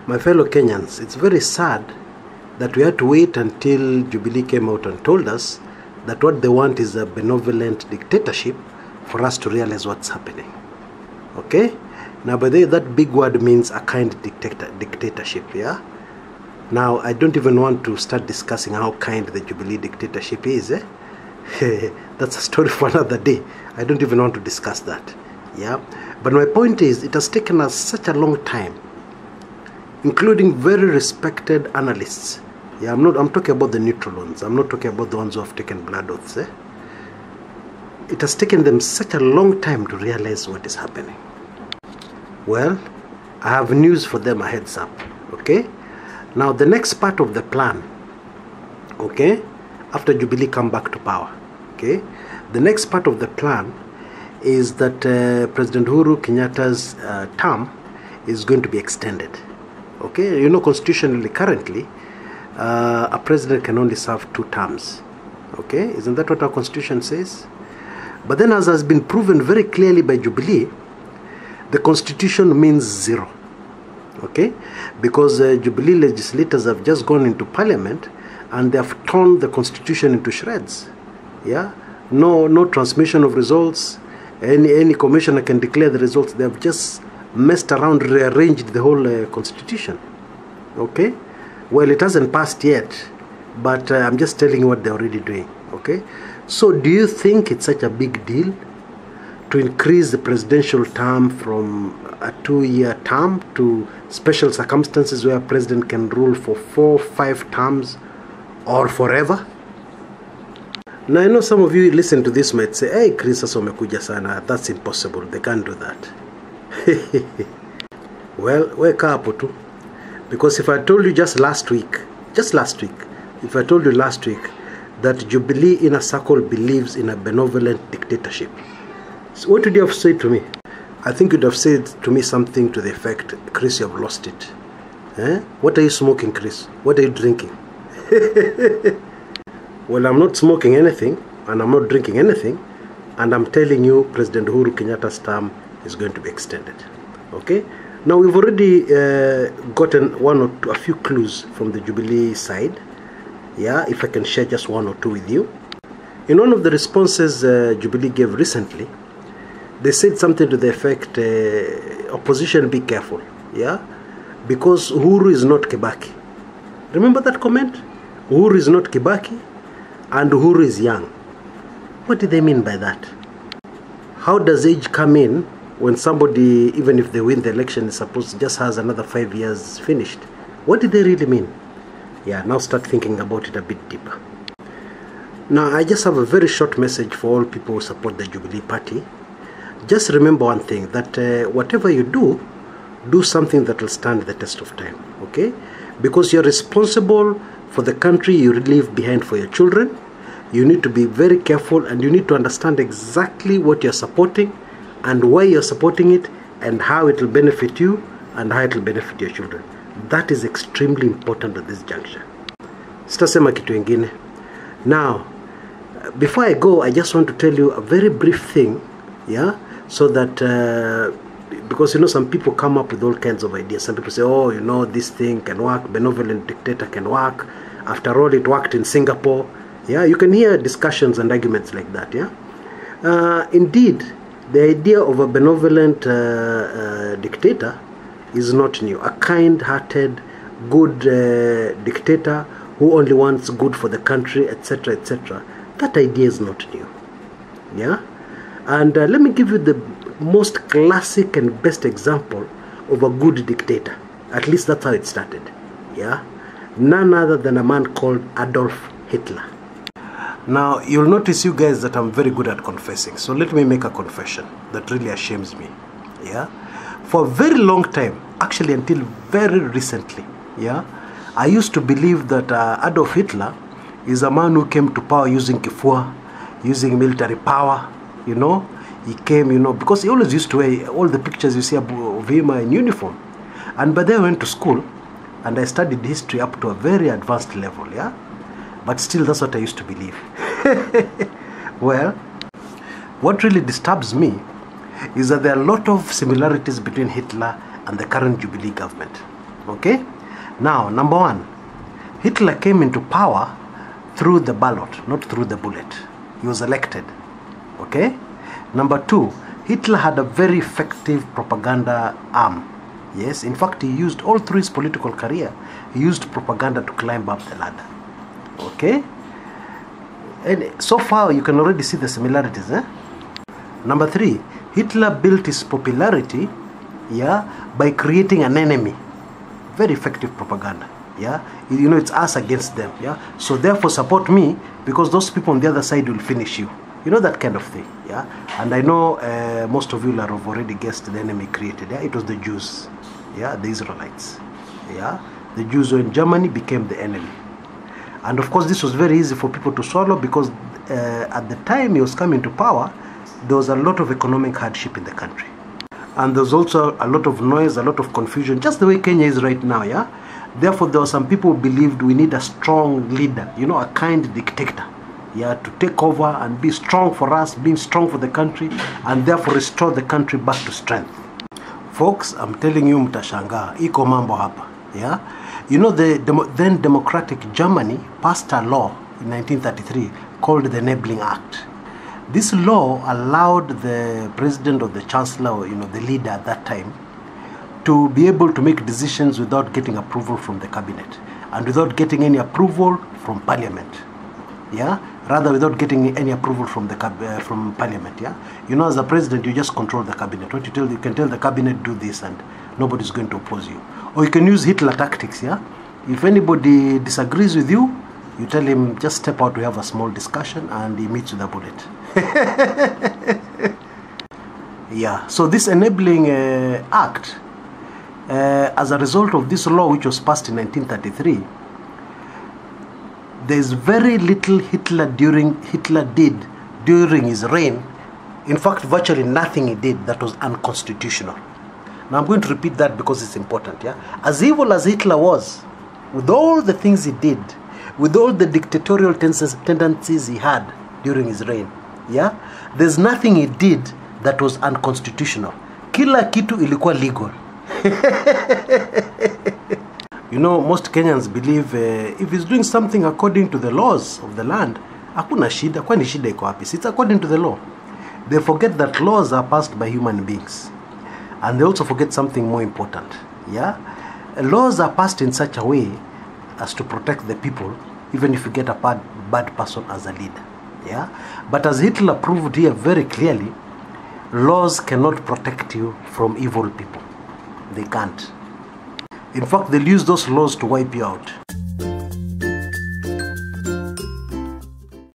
My fellow Kenyans, it's very sad that we had to wait until Jubilee came out and told us that what they want is a benevolent dictatorship for us to realize what's happening. Okay? Now, by the way, that big word means a kind dictatorship, yeah? Now, I don't even want to start discussing how kind the Jubilee dictatorship is, eh? That's a story for another day. I don't even want to discuss that, yeah? But my point is, it has taken us such a long time, including very respected analysts. Yeah, I'm talking about the neutral ones. I'm not talking about the ones who have taken blood oaths, eh? It has taken them such a long time to realize what is happening. Well, I have news for them, a heads up, okay? Now, the next part of the plan, okay, after Jubilee come back to power, okay, the next part of the plan is that President Uhuru Kenyatta's term is going to be extended, okay? You know, constitutionally, currently, a president can only serve 2 terms, okay? Isn't that what our constitution says? But then, as has been proven very clearly by Jubilee, the constitution means 0, okay? Because Jubilee legislators have just gone into parliament and they have torn the constitution into shreds, yeah? No transmission of results. Any commissioner can declare the results. They have just messed around, rearranged the whole constitution, okay? Well, it hasn't passed yet, but I'm just telling you what they're already doing, okay? So do you think it's such a big deal to increase the presidential term from a 2-year term to special circumstances where a president can rule for 4, 5 terms or forever? Now, I know some of you listen to this might say, hey, Chris, Kumekucha sana, that's impossible, they can't do that. Well, wake up, too. Because if I told you just last week, if I told you last week that Jubilee Inner Circle believes in a benevolent dictatorship, so what would you have said to me? I think you'd have said to me something to the effect, Chris, you have lost it. Eh? What are you smoking, Chris? What are you drinking? Well, I'm not smoking anything, and I'm not drinking anything, and I'm telling you President Uhuru Kenyatta's term is going to be extended. Okay? Now, we've already gotten a few clues from the Jubilee side. Yeah, if I can share just 1 or 2 with you. In one of the responses Jubilee gave recently, they said something to the effect, opposition, be careful, yeah? Because Uhuru is not Kibaki. Remember that comment? Uhuru is not Kibaki, and Uhuru is young. What do they mean by that? How does age come in when somebody, even if they win the election, is supposed just has another 5 years finished? What did they really mean? Yeah, now start thinking about it a bit deeper. Now, I just have a very short message for all people who support the Jubilee Party. Just remember one thing, that whatever you do, do something that will stand the test of time, okay? Because you're responsible for the country you leave behind for your children. You need to be very careful, and you need to understand exactly what you're supporting and why you're supporting it and how it will benefit you and how it will benefit your children. That is extremely important at this juncture. Sitasema kitu ingine. Now, before I go, I just want to tell you a very brief thing, yeah? So that, because you know, some people come up with all kinds of ideas. Some people say, oh, you know, this thing can work, benevolent dictator can work. After all, it worked in Singapore. Yeah, you can hear discussions and arguments like that, yeah? Indeed, the idea of a benevolent dictator is not new. A kind-hearted, good dictator who only wants good for the country, etc., etc. That idea is not new, yeah? And let me give you the most classic and best example of a good dictator. At least that's how it started, yeah? None other than a man called Adolf Hitler. Now, you'll notice, you guys, that I'm very good at confessing. So let me make a confession that really ashames me, yeah? For a very long time, actually until very recently, yeah, I used to believe that Adolf Hitler is a man who came to power using kifua, using military power, you know. He came, you know, because he always used to wear, all the pictures you see of him are in uniform. And by then I went to school and I studied history up to a very advanced level, yeah. But still, that's what I used to believe. Well, what really disturbs me is that there are a lot of similarities between Hitler and the current Jubilee government. Okay? Now, number one, Hitler came into power through the ballot, not through the bullet. He was elected. Okay? Number two, Hitler had a very effective propaganda arm. Yes, in fact, he used all through his political career, he used propaganda to climb up the ladder. Okay? And so far, you can already see the similarities. Number three, Hitler built his popularity, by creating an enemy. Very effective propaganda. You know, it's us against them. So therefore, support me because those people on the other side will finish you. You know, that kind of thing. And I know most of you have already guessed the enemy created. It was the Jews. The Israelites. The Jews who in Germany became the enemy. And of course, this was very easy for people to swallow because at the time he was coming to power, there was a lot of economic hardship in the country. And there was also a lot of noise, a lot of confusion, just the way Kenya is right now. Therefore, there were some people who believed we need a strong leader, you know, a kind dictator, to take over and be strong for us, being strong for the country, and therefore restore the country back to strength. Folks, I'm telling you, mtashangaa, iko mambo hapa. You know, the then democratic Germany passed a law in 1933 called the Enabling Act. This law allowed the president or the chancellor, or, you know, the leader at that time, to be able to make decisions without getting approval from the cabinet and without getting any approval from parliament. Rather without getting any approval from the from parliament. You know, as a president, you just control the cabinet. What you can tell the cabinet, do this, and nobody's going to oppose you. Or you can use Hitler tactics. If anybody disagrees with you, you tell him just step out. We have a small discussion, and he meets with a bullet. So this enabling act, as a result of this law which was passed in 1933, there is very little Hitler did during his reign. In fact, virtually nothing he did that was unconstitutional. Now I'm going to repeat that because it's important. As evil as Hitler was, with all the things he did, with all the dictatorial tendencies he had during his reign, there's nothing he did that was unconstitutional. Kila kitu ilikuwa legal. You know, most Kenyans believe if he's doing something according to the laws of the land, hakuna shida, kwani shida iko wapi? It's according to the law. They forget that laws are passed by human beings. And they also forget something more important. Laws are passed in such a way as to protect the people, even if you get a bad person as a leader. But as Hitler proved here very clearly, laws cannot protect you from evil people. They can't. In fact, they'll use those laws to wipe you out.